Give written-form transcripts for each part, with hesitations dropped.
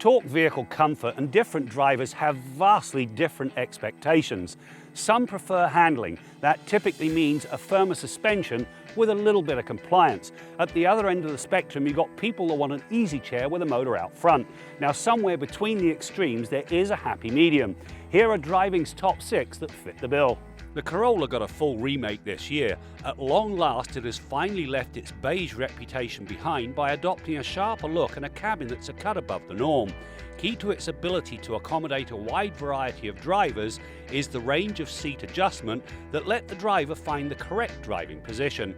Talk vehicle comfort, and different drivers have vastly different expectations. Some prefer handling. That typically means a firmer suspension with a little bit of compliance. At the other end of the spectrum, you've got people that want an easy chair with a motor out front. Now, somewhere between the extremes, there is a happy medium. Here are Driving's top 6 that fit the bill. The Corolla got a full remake this year. At long last, it has finally left its beige reputation behind by adopting a sharper look and a cabin that's a cut above the norm. Key to its ability to accommodate a wide variety of drivers is the range of seat adjustment that let the driver find the correct driving position.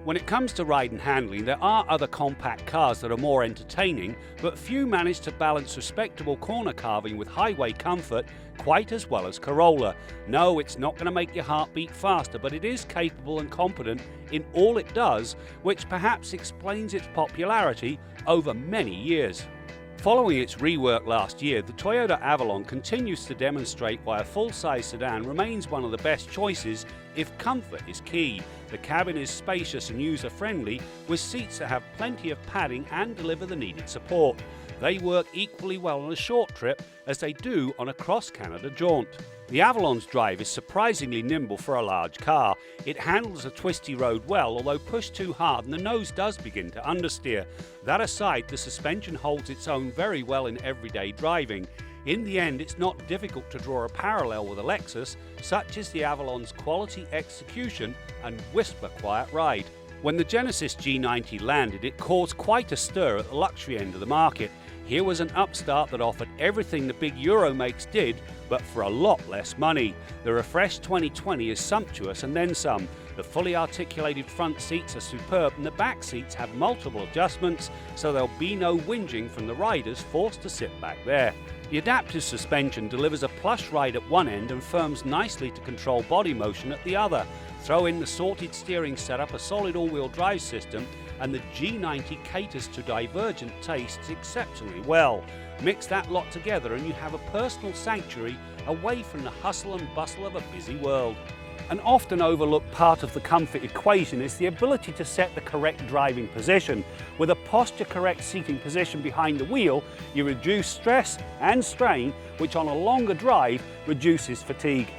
When it comes to ride and handling, there are other compact cars that are more entertaining, but few manage to balance respectable corner carving with highway comfort quite as well as Corolla. No, it's not going to make your heart beat faster, but it is capable and competent in all it does, which perhaps explains its popularity over many years. Following its rework last year, the Toyota Avalon continues to demonstrate why a full-size sedan remains one of the best choices if comfort is key. The cabin is spacious and user-friendly, with seats that have plenty of padding and deliver the needed support. They work equally well on a short trip as they do on a cross-Canada jaunt. The Avalon's drive is surprisingly nimble for a large car. It handles a twisty road well, although pushed too hard and the nose does begin to understeer. That aside, the suspension holds its own very well in everyday driving. In the end, it's not difficult to draw a parallel with a Lexus, such as the Avalon's quality execution and whisper quiet ride. When the Genesis G90 landed, it caused quite a stir at the luxury end of the market. Here was an upstart that offered everything the big Euro makes did, but for a lot less money. The refreshed 2020 is sumptuous and then some. The fully articulated front seats are superb and the back seats have multiple adjustments, so there'll be no whinging from the riders forced to sit back there. The adaptive suspension delivers a plush ride at one end and firms nicely to control body motion at the other. Throw in the sorted steering setup, a solid all-wheel drive system, and the G90 caters to divergent tastes exceptionally well. Mix that lot together and you have a personal sanctuary away from the hustle and bustle of a busy world. An often overlooked part of the comfort equation is the ability to set the correct driving position. With a posture-correct seating position behind the wheel, you reduce stress and strain, which on a longer drive reduces fatigue.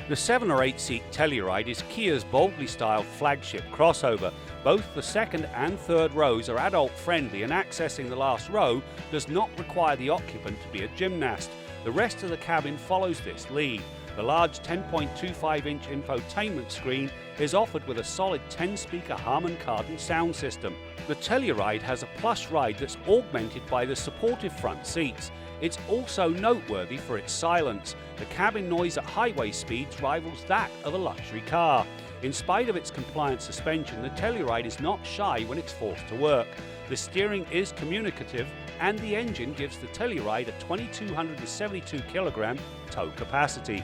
The 7 or 8 seat Telluride is Kia's boldly styled flagship crossover. Both the second and third rows are adult friendly, and accessing the last row does not require the occupant to be a gymnast. The rest of the cabin follows this lead. The large 10.25-inch infotainment screen is offered with a solid 10-speaker Harman Kardon sound system. The Telluride has a plush ride that's augmented by the supportive front seats. It's also noteworthy for its silence. The cabin noise at highway speeds rivals that of a luxury car. In spite of its compliant suspension, the Telluride is not shy when it's forced to work. The steering is communicative, and the engine gives the Telluride a 2,272 kilogram tow capacity.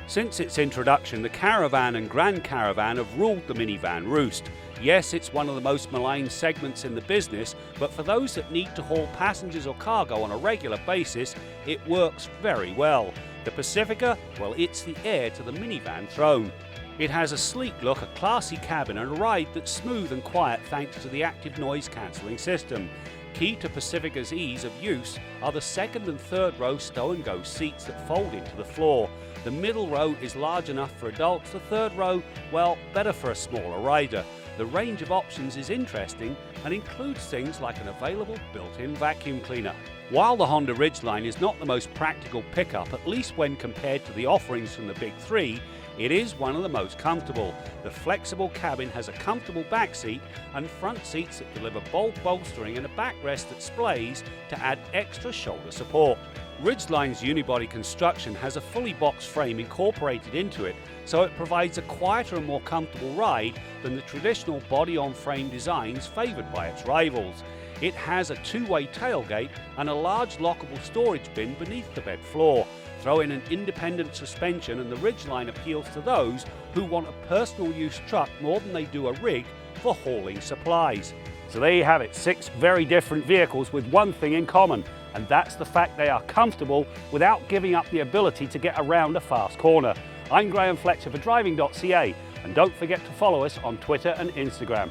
Since its introduction, the Caravan and Grand Caravan have ruled the minivan roost. Yes, it's one of the most maligned segments in the business, but for those that need to haul passengers or cargo on a regular basis, it works very well. The Pacifica, well, it's the heir to the minivan throne. It has a sleek look, a classy cabin, and a ride that's smooth and quiet thanks to the active noise cancelling system. Key to Pacifica's ease of use are the second and third row stow-and-go seats that fold into the floor. The middle row is large enough for adults, the third row, well, better for a smaller rider. The range of options is interesting and includes things like an available built-in vacuum cleaner. While the Honda Ridgeline is not the most practical pickup, at least when compared to the offerings from the big three, it is one of the most comfortable. The flexible cabin has a comfortable back seat and front seats that deliver bold bolstering and a backrest that splays to add extra shoulder support. Ridgeline's unibody construction has a fully boxed frame incorporated into it, so it provides a quieter and more comfortable ride than the traditional body-on-frame designs favoured by its rivals. It has a two-way tailgate and a large lockable storage bin beneath the bed floor. Throw in an independent suspension and the Ridgeline appeals to those who want a personal use truck more than they do a rig for hauling supplies. So there you have it, 6 very different vehicles with one thing in common, and that's the fact they are comfortable without giving up the ability to get around a fast corner. I'm Graham Fletcher for Driving.ca, and don't forget to follow us on Twitter and Instagram.